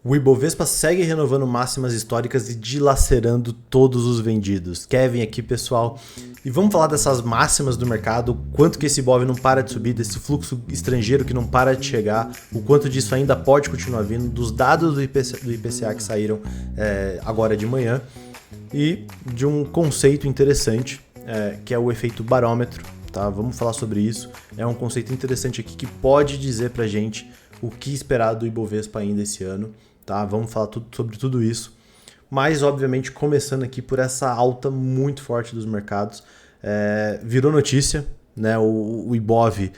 O Ibovespa segue renovando máximas históricas e dilacerando todos os vendidos. Kevin aqui, pessoal. E vamos falar dessas máximas do mercado, quanto que esse Ibov não para de subir, desse fluxo estrangeiro que não para de chegar, o quanto disso ainda pode continuar vindo, dos dados do IPCA que saíram agora de manhã, e de um conceito interessante, que é o efeito barômetro. Tá? Vamos falar sobre isso. É um conceito interessante aqui que pode dizer pra gente o que esperar do Ibovespa ainda esse ano. Tá? Vamos falar sobre tudo isso. Mas, obviamente, começando aqui por essa alta muito forte dos mercados. Virou notícia, né? O Ibov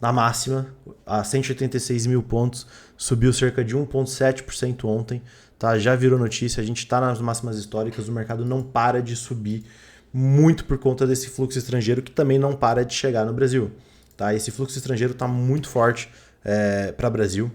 na máxima, a 186 mil pontos, subiu cerca de 1,7% ontem. Tá? Já virou notícia, a gente está nas máximas históricas, o mercado não para de subir, muito por conta desse fluxo estrangeiro que também não para de chegar no Brasil. Tá? Esse fluxo estrangeiro está muito forte para o Brasil.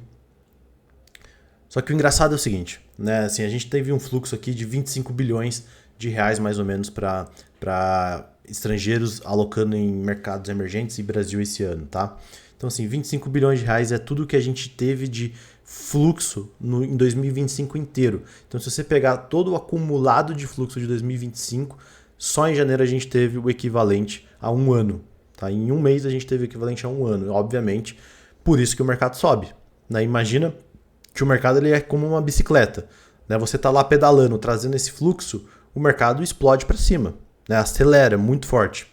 Só que o engraçado é o seguinte, né? Assim, a gente teve um fluxo aqui de 25 bilhões de reais mais ou menos para estrangeiros alocando em mercados emergentes e Brasil esse ano, tá? Então, assim, 25 bilhões de reais é tudo que a gente teve de fluxo em 2025 inteiro. Então, se você pegar todo o acumulado de fluxo de 2025, só em janeiro a gente teve o equivalente a um ano. Tá? Em um mês a gente teve o equivalente a um ano, obviamente. Por isso que o mercado sobe. Né? Imagina que o mercado ele é como uma bicicleta. Né? Você está lá pedalando, trazendo esse fluxo, o mercado explode para cima. Né? Acelera muito forte.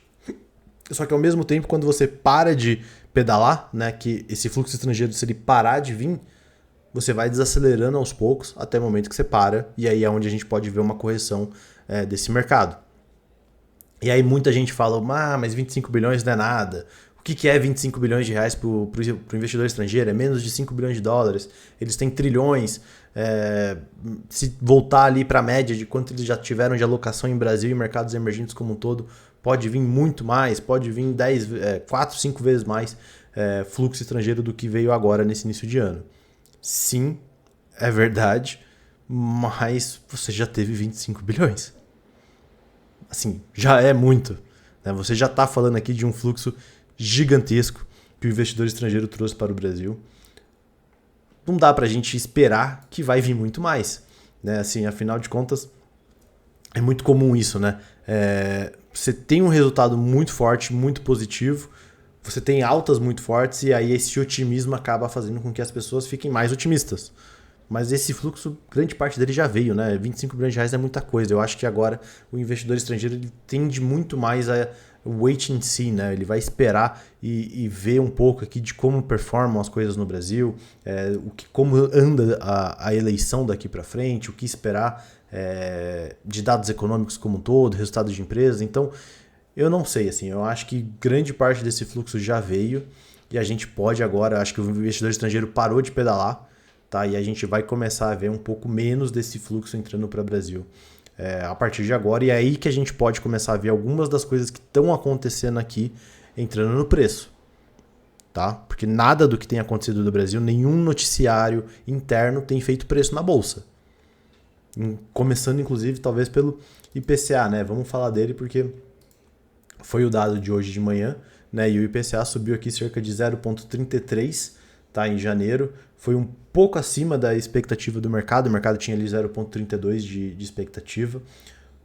Só que ao mesmo tempo, quando você para de pedalar, né, que esse fluxo estrangeiro, se ele parar de vir, você vai desacelerando aos poucos até o momento que você para. E aí é onde a gente pode ver uma correção desse mercado. E aí muita gente fala, mas 25 bilhões não é nada. O que é 25 bilhões de reais para o investidor estrangeiro? É menos de 5 bilhões de dólares. Eles têm trilhões. Se voltar ali para a média de quanto eles já tiveram de alocação em Brasil e mercados emergentes como um todo, pode vir muito mais, pode vir 4, 5 vezes mais fluxo estrangeiro do que veio agora nesse início de ano. Sim, é verdade, mas você já teve 25 bilhões. Assim, já é muito. Né? Você já está falando aqui de um fluxo gigantesco que o investidor estrangeiro trouxe para o Brasil. Não dá para a gente esperar que vai vir muito mais. Né? Assim, afinal de contas, é muito comum isso. Né? Você tem um resultado muito forte, muito positivo, você tem altas muito fortes e aí esse otimismo acaba fazendo com que as pessoas fiquem mais otimistas. Mas esse fluxo, grande parte dele já veio, né? 25 bilhões de reais é muita coisa. Eu acho que agora o investidor estrangeiro ele tende muito mais a wait and see, né? Ele vai esperar e ver um pouco aqui de como performam as coisas no Brasil, como anda a eleição daqui para frente, o que esperar de dados econômicos como um todo, resultados de empresas. Então, eu não sei, assim, eu acho que grande parte desse fluxo já veio e a gente pode agora, acho que o investidor estrangeiro parou de pedalar. Tá? E a gente vai começar a ver um pouco menos desse fluxo entrando para o Brasil a partir de agora. E é aí que a gente pode começar a ver algumas das coisas que estão acontecendo aqui entrando no preço. Tá? Porque nada do que tem acontecido no Brasil, nenhum noticiário interno tem feito preço na Bolsa. Começando, inclusive, talvez pelo IPCA. Né? Vamos falar dele porque foi o dado de hoje de manhã. Né? E o IPCA subiu aqui cerca de 0,33 tá, em janeiro. Foi um pouco acima da expectativa do mercado. O mercado tinha ali 0,32 de expectativa.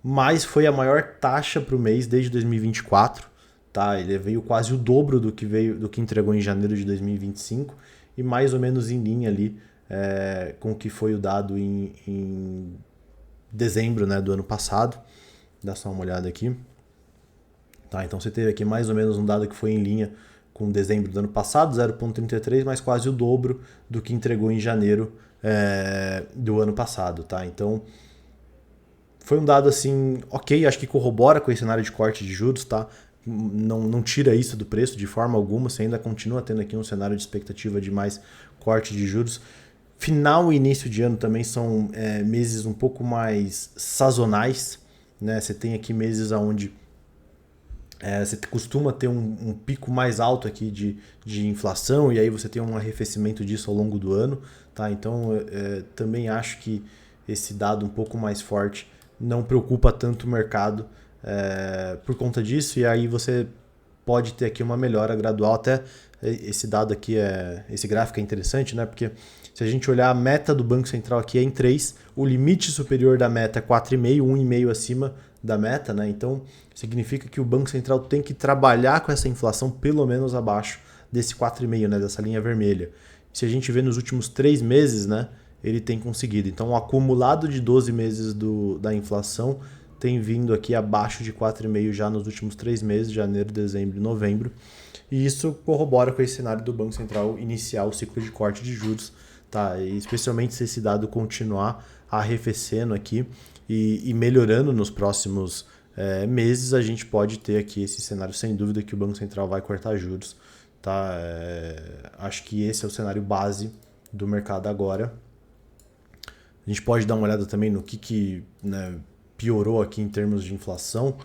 Mas foi a maior taxa para o mês desde 2024. Tá? Ele veio quase o dobro do que entregou em janeiro de 2025. E mais ou menos em linha ali com o que foi o dado em dezembro, né, do ano passado. Dá só uma olhada aqui. Tá? Então você teve aqui mais ou menos um dado que foi em linha com dezembro do ano passado, 0,33, mas quase o dobro do que entregou em janeiro do ano passado. Tá? Então, foi um dado assim, ok, acho que corrobora com esse cenário de corte de juros. Tá? Não tira isso do preço de forma alguma, você ainda continua tendo aqui um cenário de expectativa de mais corte de juros. Final e início de ano também são meses um pouco mais sazonais. Né? Você tem aqui meses onde você costuma ter um pico mais alto aqui de inflação e aí você tem um arrefecimento disso ao longo do ano. Tá? Então, também acho que esse dado um pouco mais forte não preocupa tanto o mercado por conta disso. E aí você pode ter aqui uma melhora gradual. Até esse dado aqui, esse gráfico é interessante, né? Porque Se a gente olhar a meta do Banco Central aqui é em 3, o limite superior da meta é 4,5, 1,5 acima da meta, né? Então significa que o Banco Central tem que trabalhar com essa inflação pelo menos abaixo desse 4,5, né? Dessa linha vermelha. Se a gente vê nos últimos 3 meses, né? Ele tem conseguido. Então o acumulado de 12 meses da inflação tem vindo aqui abaixo de 4,5 já nos últimos 3 meses, janeiro, dezembro e novembro. E isso corrobora com esse cenário do Banco Central iniciar o ciclo de corte de juros, tá? E especialmente se esse dado continuar arrefecendo aqui e melhorando nos próximos meses, a gente pode ter aqui esse cenário sem dúvida que o Banco Central vai cortar juros, tá? Acho que esse é o cenário base do mercado agora. A gente pode dar uma olhada também no que né, piorou aqui em termos de inflação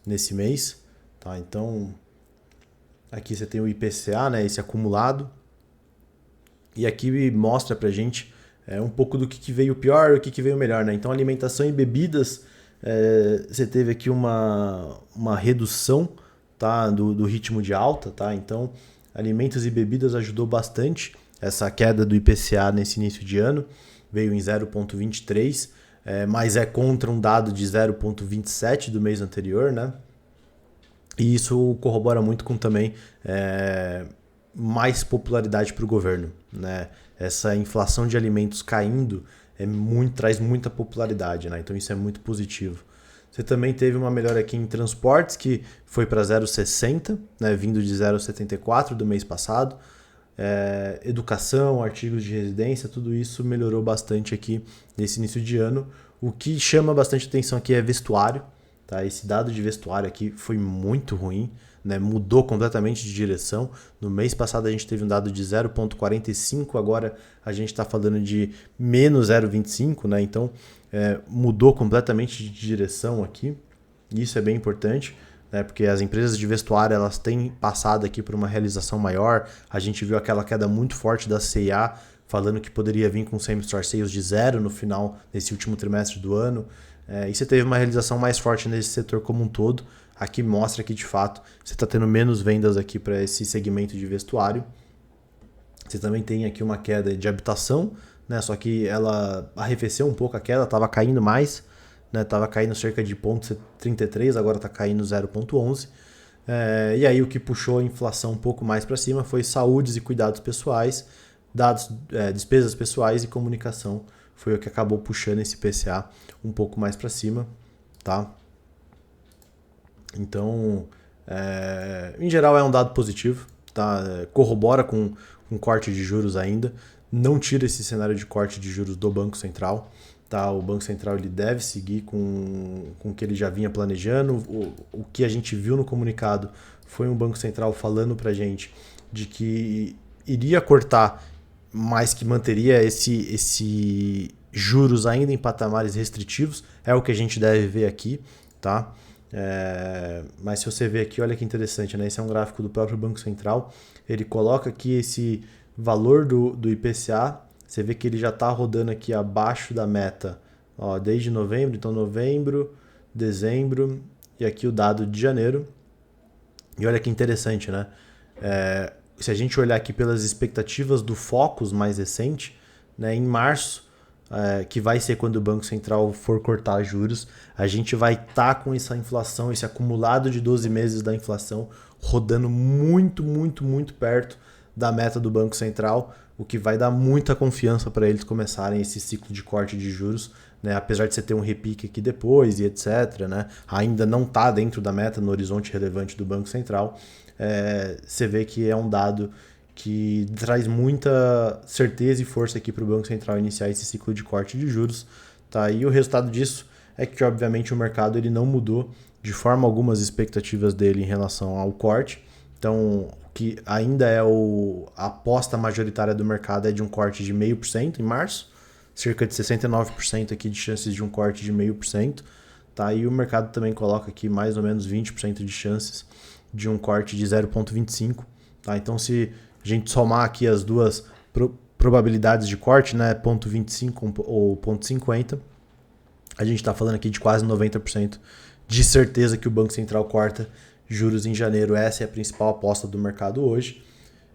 nesse mês, tá? Então aqui você tem o IPCA, né, esse acumulado, e aqui mostra pra gente um pouco do que veio pior e o que veio melhor, né? Então alimentação e bebidas, você teve aqui uma redução, tá, do ritmo de alta, tá? Então alimentos e bebidas ajudou bastante essa queda do IPCA nesse início de ano, veio em 0,23, mas é contra um dado de 0,27 do mês anterior, né? E isso corrobora muito com também mais popularidade para o governo, né? Essa inflação de alimentos caindo traz muita popularidade, né? Então isso é muito positivo. Você também teve uma melhora aqui em transportes, que foi para 0,60, né? Vindo de 0,74 do mês passado. Educação, artigos de residência, tudo isso melhorou bastante aqui nesse início de ano. O que chama bastante atenção aqui é vestuário, tá? Esse dado de vestuário aqui foi muito ruim, né? Mudou completamente de direção. No mês passado a gente teve um dado de 0,45, agora a gente está falando de menos 0,25, né? Então mudou completamente de direção aqui. Isso é bem importante, né? Porque as empresas de vestuário elas têm passado aqui por uma realização maior. A gente viu aquela queda muito forte da C&A, falando que poderia vir com same-store sales de 0 no final desse último trimestre do ano. E você teve uma realização mais forte nesse setor como um todo. Aqui mostra que de fato você está tendo menos vendas aqui para esse segmento de vestuário. Você também tem aqui uma queda de habitação, né? Só que ela arrefeceu um pouco a queda, estava caindo mais, né? Tava caindo cerca de 0,33, agora está caindo 0,11. E aí o que puxou a inflação um pouco mais para cima foi saúdes e cuidados pessoais, despesas pessoais e comunicação. Foi o que acabou puxando esse PCA um pouco mais para cima, tá? Então, em geral é um dado positivo, tá? Corrobora com corte de juros ainda, não tira esse cenário de corte de juros do Banco Central, tá? O Banco Central ele deve seguir com o que ele já vinha planejando. O que a gente viu no comunicado foi um Banco Central falando para a gente de que iria cortar, mas que manteria esse juros ainda em patamares restritivos. É o que a gente deve ver aqui, tá? Mas se você ver aqui, olha que interessante, né? Esse é um gráfico do próprio Banco Central. Ele coloca aqui esse valor do IPCA. Você vê que ele já está rodando aqui abaixo da meta, ó, desde novembro. Então novembro, dezembro e aqui o dado de janeiro. E olha que interessante, né? Se a gente olhar aqui pelas expectativas do Focus mais recente, né, em março, que vai ser quando o Banco Central for cortar juros, a gente vai estar com essa inflação, esse acumulado de 12 meses da inflação, rodando muito, muito, muito perto da meta do Banco Central, o que vai dar muita confiança para eles começarem esse ciclo de corte de juros, né? Apesar de você ter um repique aqui depois e etc., né? Ainda não está dentro da meta no horizonte relevante do Banco Central. Você vê que é um dado que traz muita certeza e força aqui para o Banco Central iniciar esse ciclo de corte de juros, tá? E o resultado disso é que, obviamente, o mercado ele não mudou de forma alguma as expectativas dele em relação ao corte. Então, o que ainda é a aposta majoritária do mercado é de um corte de 0,5% em março, cerca de 69% aqui de chances de um corte de 0,5%, tá? E o mercado também coloca aqui mais ou menos 20% de chances de um corte de 0,25%, tá? Então, se a gente somar aqui as duas probabilidades de corte, né, 0,25 ou 0,50, a gente está falando aqui de quase 90% de certeza que o Banco Central corta juros em janeiro. Essa é a principal aposta do mercado hoje.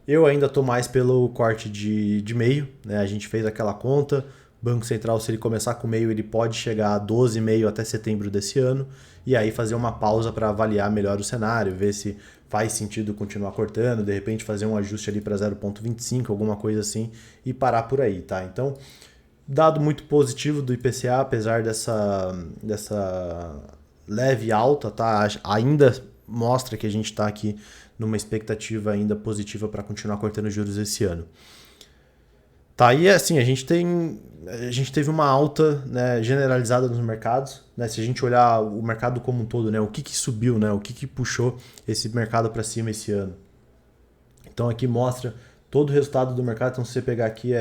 Eu ainda estou mais pelo corte de meio, né? A gente fez aquela conta, Banco Central, se ele começar com meio, ele pode chegar a 12,5 até setembro desse ano, e aí fazer uma pausa para avaliar melhor o cenário, ver se faz sentido continuar cortando, de repente fazer um ajuste ali para 0,25, alguma coisa assim, e parar por aí, tá? Então, dado muito positivo do IPCA, apesar dessa leve alta, tá? Ainda mostra que a gente está aqui numa expectativa ainda positiva para continuar cortando juros esse ano. Tá, e assim, a gente teve uma alta, né, generalizada nos mercados, né? Se a gente olhar o mercado como um todo, né, o que subiu, né, o que puxou esse mercado para cima esse ano. Então aqui mostra todo o resultado do mercado. Então se você pegar aqui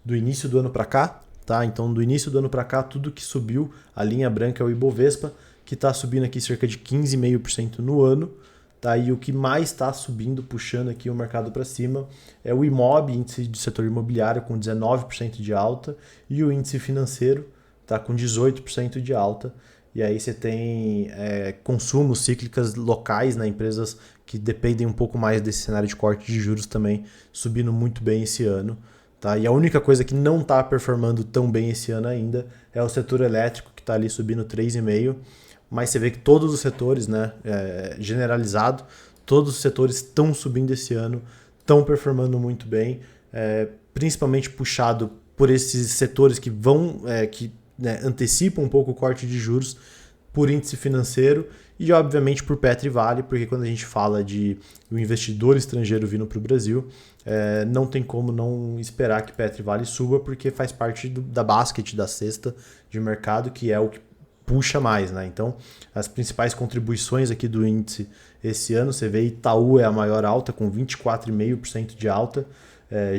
do início do ano para cá, tá? Então do início do ano para cá, tudo que subiu, a linha branca é o Ibovespa, que está subindo aqui cerca de 15,5% no ano. Tá? E o que mais está subindo, puxando aqui o mercado para cima, é o IMOB, índice de setor imobiliário, com 19% de alta, e o índice financeiro tá com 18% de alta. E aí você tem consumos cíclicas locais, né? Empresas que dependem um pouco mais desse cenário de corte de juros também subindo muito bem esse ano. Tá? E a única coisa que não está performando tão bem esse ano ainda é o setor elétrico, que está ali subindo 3,5%. Mas você vê que todos os setores, né, generalizado, todos os setores estão subindo esse ano, estão performando muito bem, principalmente puxado por esses setores que vão, né, antecipam um pouco o corte de juros, por índice financeiro e, obviamente, por Petro e Vale, porque quando a gente fala de um investidor estrangeiro vindo para o Brasil, não tem como não esperar que Petro e Vale suba, porque faz parte da basket, da cesta de mercado, que é o que puxa mais, né? Então, as principais contribuições aqui do índice esse ano, você vê Itaú é a maior alta, com 24,5% de alta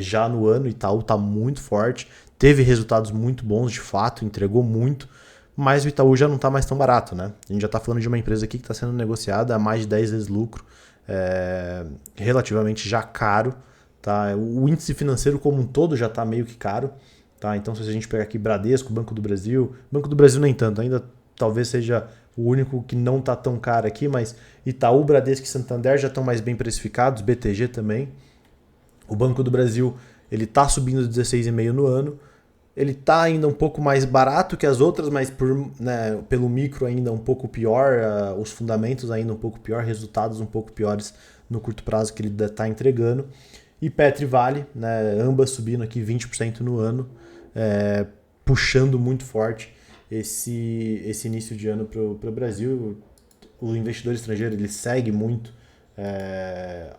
já no ano. Itaú está muito forte, teve resultados muito bons, de fato, entregou muito, mas o Itaú já não está mais tão barato, né? A gente já está falando de uma empresa aqui que está sendo negociada a mais de 10 vezes lucro, relativamente já caro, tá? O índice financeiro como um todo já está meio que caro, tá? Então, se a gente pegar aqui Bradesco, Banco do Brasil nem tanto, ainda talvez seja o único que não está tão caro aqui, mas Itaú, Bradesco e Santander já estão mais bem precificados, BTG também. O Banco do Brasil ele está subindo 16,5% no ano, ele está ainda um pouco mais barato que as outras, mas pelo micro ainda um pouco pior, os fundamentos ainda um pouco pior, resultados um pouco piores no curto prazo que ele está entregando. E Petro e Vale, né, ambas subindo aqui 20% no ano, puxando muito forte esse início de ano para o Brasil. O investidor estrangeiro ele segue muito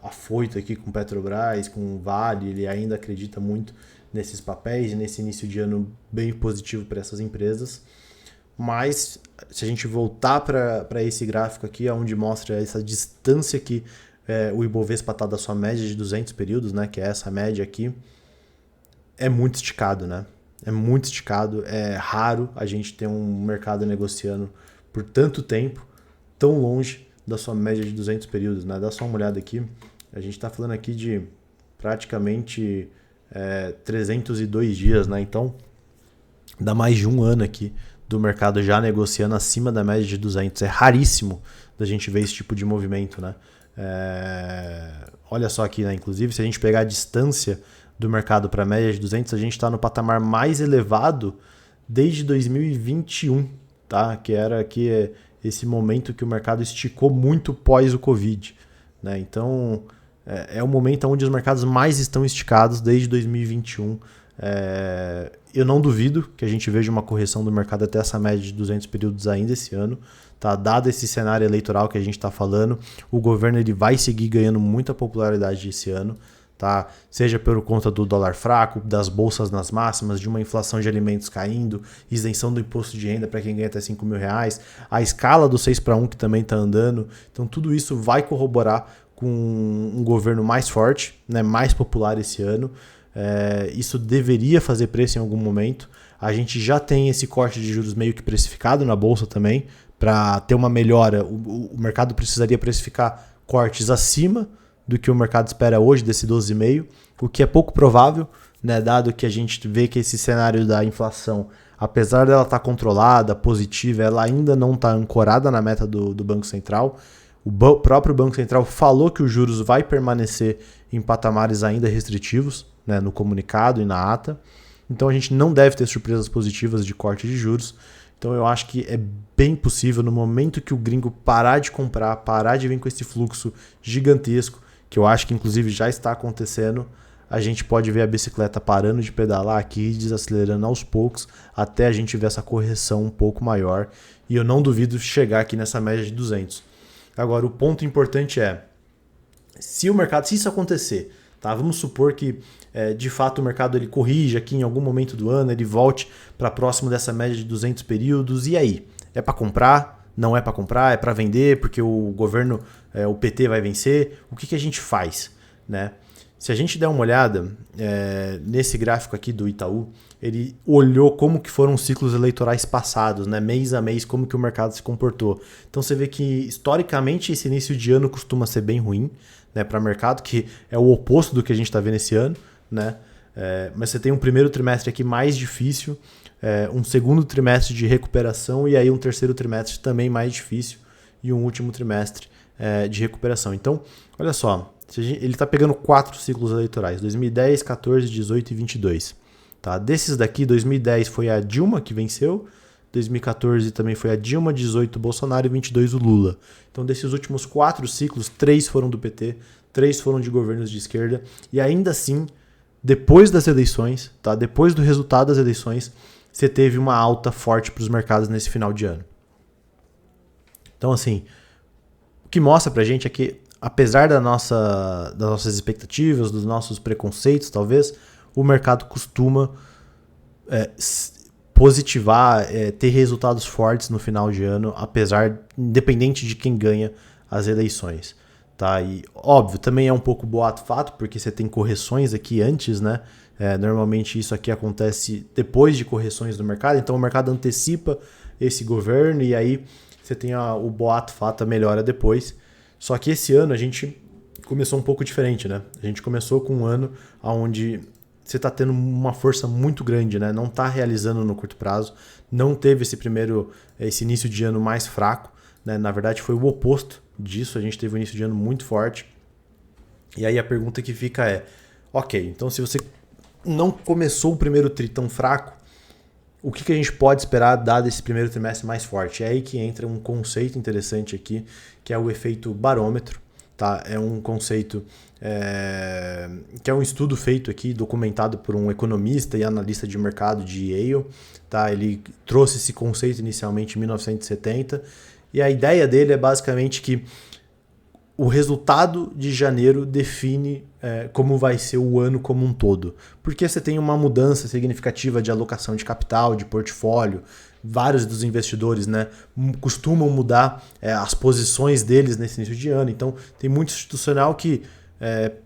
afoito aqui com Petrobras, com Vale, ele ainda acredita muito nesses papéis e nesse início de ano bem positivo para essas empresas. Mas se a gente voltar para esse gráfico aqui, onde mostra essa distância que o Ibovespa está da sua média de 200 períodos, né, que é essa média aqui, é muito esticado, né? É muito esticado, é raro a gente ter um mercado negociando por tanto tempo, tão longe da sua média de 200 períodos, né? Dá só uma olhada aqui, a gente está falando aqui de praticamente 302 dias, né? Então, dá mais de um ano aqui do mercado já negociando acima da média de 200. É raríssimo da gente ver esse tipo de movimento, né? Olha só aqui, né? Inclusive, se a gente pegar a distância do mercado para a média de 200, a gente está no patamar mais elevado desde 2021, tá? Que era aqui esse momento que o mercado esticou muito pós o Covid, né? Então, é o momento onde os mercados mais estão esticados desde 2021. Eu não duvido que a gente veja uma correção do mercado até essa média de 200 períodos ainda esse ano. Tá? Dado esse cenário eleitoral que a gente está falando, o governo ele vai seguir ganhando muita popularidade esse ano. Tá? Seja por conta do dólar fraco, das bolsas nas máximas, de uma inflação de alimentos caindo, isenção do imposto de renda para quem ganha até R$5.000, a escala do 6:1 que também está andando. Então tudo isso vai corroborar com um governo mais forte, né, mais popular esse ano. Isso deveria fazer preço em algum momento. A gente já tem esse corte de juros meio que precificado na bolsa também. Para ter uma melhora, o mercado precisaria precificar cortes acima do que o mercado espera hoje, desse 12,5%, o que é pouco provável, né, dado que a gente vê que esse cenário da inflação, apesar dela estar controlada, positiva, ela ainda não está ancorada na meta do Banco Central. próprio Banco Central falou que os juros vai permanecer em patamares ainda restritivos, né, no comunicado e na ata. Então a gente não deve ter surpresas positivas de corte de juros. Então eu acho que é bem possível, no momento que o gringo parar de comprar, parar de vir com esse fluxo gigantesco, que eu acho que inclusive já está acontecendo, a gente pode ver a bicicleta parando de pedalar aqui e desacelerando aos poucos até a gente ver essa correção um pouco maior. E eu não duvido chegar aqui nessa média de 200. Agora, o ponto importante é, se isso acontecer, tá? Vamos supor que de fato o mercado ele corrija aqui em algum momento do ano, ele volte para próximo dessa média de 200 períodos, e aí? É para comprar? Não é para comprar? É para vender porque o governo, o PT vai vencer? O que a gente faz, né? Se a gente der uma olhada nesse gráfico aqui do Itaú, ele olhou como que foram os ciclos eleitorais passados, né? Mês a mês, como que o mercado se comportou. Então você vê que historicamente esse início de ano costuma ser bem ruim, né, para o mercado, que é o oposto do que a gente está vendo esse ano, né? Mas você tem um primeiro trimestre aqui mais difícil, um segundo trimestre de recuperação e aí um terceiro trimestre também mais difícil e um último trimestre de recuperação. Então, olha só, ele está pegando 4 ciclos eleitorais, 2010, 14, 18 e 22. Tá? Desses daqui, 2010 foi a Dilma que venceu, 2014 também foi a Dilma, 18 o Bolsonaro e 22 o Lula. Então, desses últimos 4 ciclos, 3 foram do PT, 3 foram de governos de esquerda, e ainda assim, depois das eleições, tá? Depois do resultado das eleições, você teve uma alta forte para os mercados nesse final de ano. Então, assim, o que mostra pra gente é que, apesar das nossas expectativas, dos nossos preconceitos, talvez, o mercado costuma positivar, ter resultados fortes no final de ano, independente de quem ganha as eleições. Tá? E, óbvio, também é um pouco boato fato, porque você tem correções aqui antes, né? Normalmente isso aqui acontece depois de correções do mercado, então o mercado antecipa esse governo e aí você tem o boato fato, a melhora depois. Só que esse ano a gente começou um pouco diferente, né? A gente começou com um ano onde você está tendo uma força muito grande, né? Não está realizando no curto prazo, não teve esse início de ano mais fraco, né? Na verdade foi o oposto disso, a gente teve um início de ano muito forte. E aí a pergunta que fica é, ok, então se você não começou o primeiro tri tão fraco, o que a gente pode esperar dado esse primeiro trimestre mais forte? É aí que entra um conceito interessante aqui, que é o efeito barômetro. Tá? É um conceito que é um estudo feito aqui, documentado por um economista e analista de mercado de Yale. Tá? Ele trouxe esse conceito inicialmente em 1970 e a ideia dele é basicamente que o resultado de janeiro define como vai ser o ano como um todo. Porque você tem uma mudança significativa de alocação de capital, de portfólio. Vários dos investidores, né, costumam mudar as posições deles nesse início de ano. Então, tem muito institucional que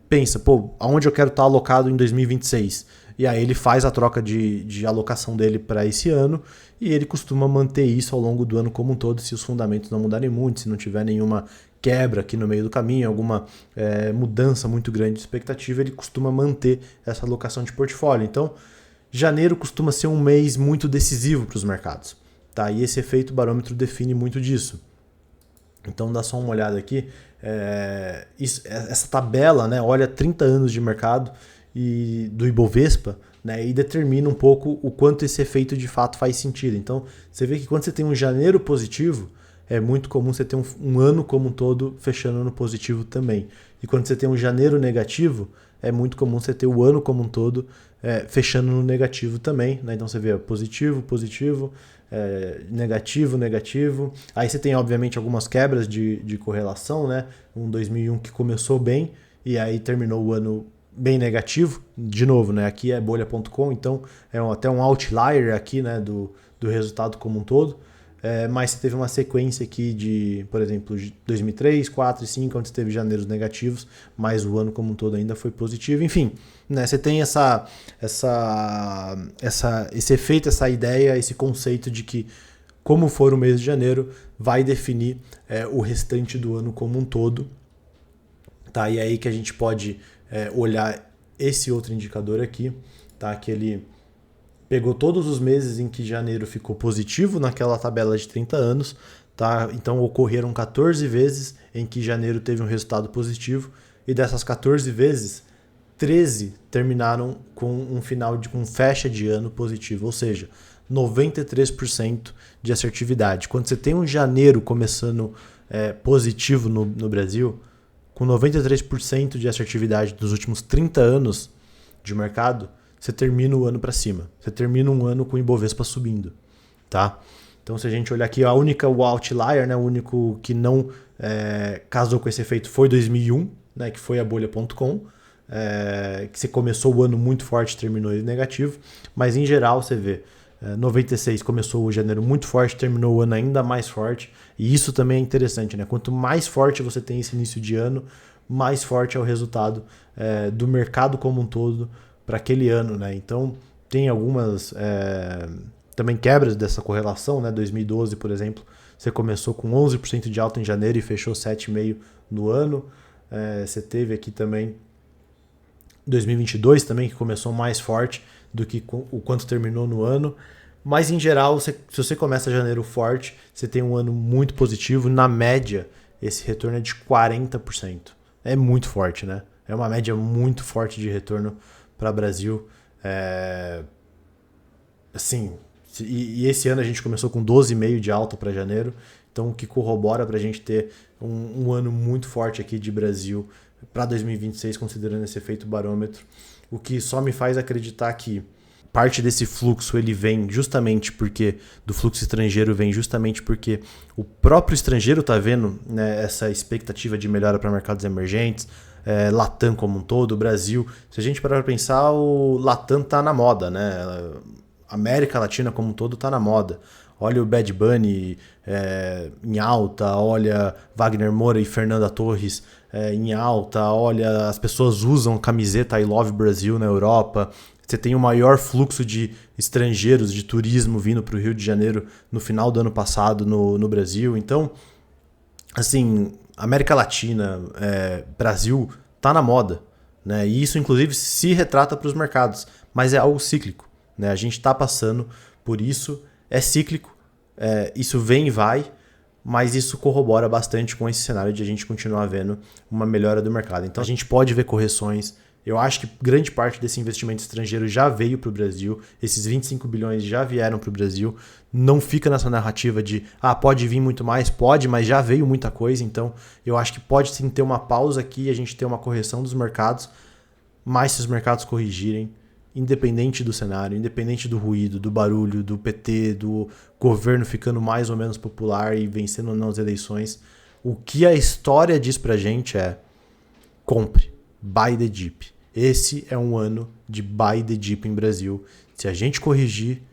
pensa, aonde eu quero estar alocado em 2026? E aí ele faz a troca de alocação dele para esse ano e ele costuma manter isso ao longo do ano como um todo, se os fundamentos não mudarem muito, se não tiver nenhuma quebra aqui no meio do caminho, alguma mudança muito grande de expectativa, ele costuma manter essa alocação de portfólio. Então, janeiro costuma ser um mês muito decisivo para os mercados. Tá? E esse efeito barômetro define muito disso. Então, dá só uma olhada aqui. Essa tabela, né, olha 30 anos de mercado e do Ibovespa, né, e determina um pouco o quanto esse efeito de fato faz sentido. Então, você vê que quando você tem um janeiro positivo, é muito comum você ter um ano como um todo fechando no positivo também. E quando você tem um janeiro negativo, é muito comum você ter o ano como um todo fechando no negativo também. Né? Então você vê positivo, positivo, negativo, negativo. Aí você tem, obviamente, algumas quebras de correlação, né? Um 2001 que começou bem e aí terminou o ano bem negativo. De novo, né? Aqui é bolha.com, então é até um outlier aqui, né? do resultado como um todo. Mas você teve uma sequência aqui de, por exemplo, 2003, 4 e 5, onde você teve janeiros negativos, mas o ano como um todo ainda foi positivo. Enfim, né, você tem esse efeito, essa ideia, esse conceito de que como for o mês de janeiro vai definir o restante do ano como um todo. Tá? E é aí que a gente pode olhar esse outro indicador aqui, tá? Que ele pegou todos os meses em que janeiro ficou positivo naquela tabela de 30 anos, tá? Então ocorreram 14 vezes em que janeiro teve um resultado positivo, e dessas 14 vezes, 13 terminaram com um final com fecha de ano positivo, ou seja, 93% de assertividade. Quando você tem um janeiro começando positivo no Brasil, com 93% de assertividade dos últimos 30 anos de mercado, você termina o ano para cima. Você termina um ano com o Ibovespa subindo, tá? Então, se a gente olhar aqui, o outlier, né, o único que não casou com esse efeito foi 2001, né, que foi a bolha.com, que você começou o ano muito forte e terminou ele negativo, mas em geral você vê 96 começou o janeiro muito forte, terminou o ano ainda mais forte, e isso também é interessante, né? Quanto mais forte você tem esse início de ano, mais forte é o resultado do mercado como um todo para aquele ano, né? Então tem algumas também quebras dessa correlação, né? 2012, por exemplo, você começou com 11% de alta em janeiro e fechou 7,5% no ano. Você teve aqui também 2022 também, que começou mais forte do que o quanto terminou no ano. Mas, em geral, se você começa janeiro forte, você tem um ano muito positivo. Na média, esse retorno é de 40%. É muito forte, né? É uma média muito forte de retorno para o Brasil. Assim, e esse ano a gente começou com 12,5% de alta para janeiro. Então, o que corrobora para a gente ter um ano muito forte aqui de Brasil para 2026, considerando esse efeito barômetro. O que só me faz acreditar que parte desse fluxo ele vem justamente porque do fluxo estrangeiro vem justamente porque o próprio estrangeiro está vendo, né, essa expectativa de melhora para mercados emergentes, Latam como um todo, o Brasil. Se a gente parar para pensar, o Latam está na moda, né? América Latina como um todo está na moda. Olha o Bad Bunny em alta, olha Wagner Moura e Fernanda Torres em alta, olha, as pessoas usam camiseta I Love Brasil na Europa. Você tem o maior fluxo de estrangeiros, de turismo vindo para o Rio de Janeiro no final do ano passado no Brasil. Então, assim, América Latina, Brasil, tá na moda, né? E isso, inclusive, se retrata para os mercados, mas é algo cíclico, né? A gente está passando por isso, é cíclico, isso vem e vai, mas isso corrobora bastante com esse cenário de a gente continuar vendo uma melhora do mercado. Então a gente pode ver correções. Eu acho que grande parte desse investimento estrangeiro já veio para o Brasil, esses 25 bilhões já vieram para o Brasil, não fica nessa narrativa de pode vir muito mais, pode, mas já veio muita coisa, então eu acho que pode sim ter uma pausa aqui, a gente ter uma correção dos mercados, mas se os mercados corrigirem, independente do cenário, independente do ruído, do barulho, do PT, do governo ficando mais ou menos popular e vencendo nas eleições, o que a história diz pra gente é: compre, buy the dip. Esse é um ano de buy the dip em Brasil. Se a gente corrigir,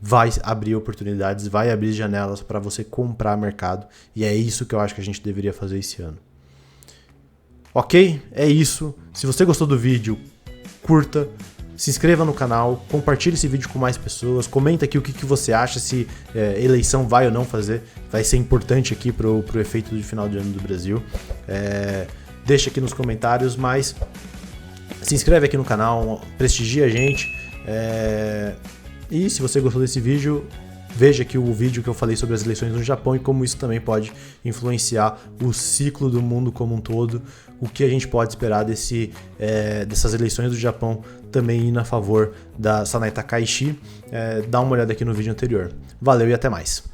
vai abrir oportunidades, vai abrir janelas para você comprar mercado, e é isso que eu acho que a gente deveria fazer esse ano. Ok? É isso. Se você gostou do vídeo, curta, se inscreva no canal, compartilhe esse vídeo com mais pessoas, comenta aqui o que você acha, se eleição vai ou não fazer, vai ser importante aqui pro efeito de final de ano do Brasil. Deixa aqui nos comentários, mas se inscreve aqui no canal, prestigia a gente, e se você gostou desse vídeo, veja aqui o vídeo que eu falei sobre as eleições no Japão e como isso também pode influenciar o ciclo do mundo como um todo, o que a gente pode esperar dessas eleições do Japão também indo a favor da Sanai Takaishi. Dá uma olhada aqui no vídeo anterior. Valeu e até mais!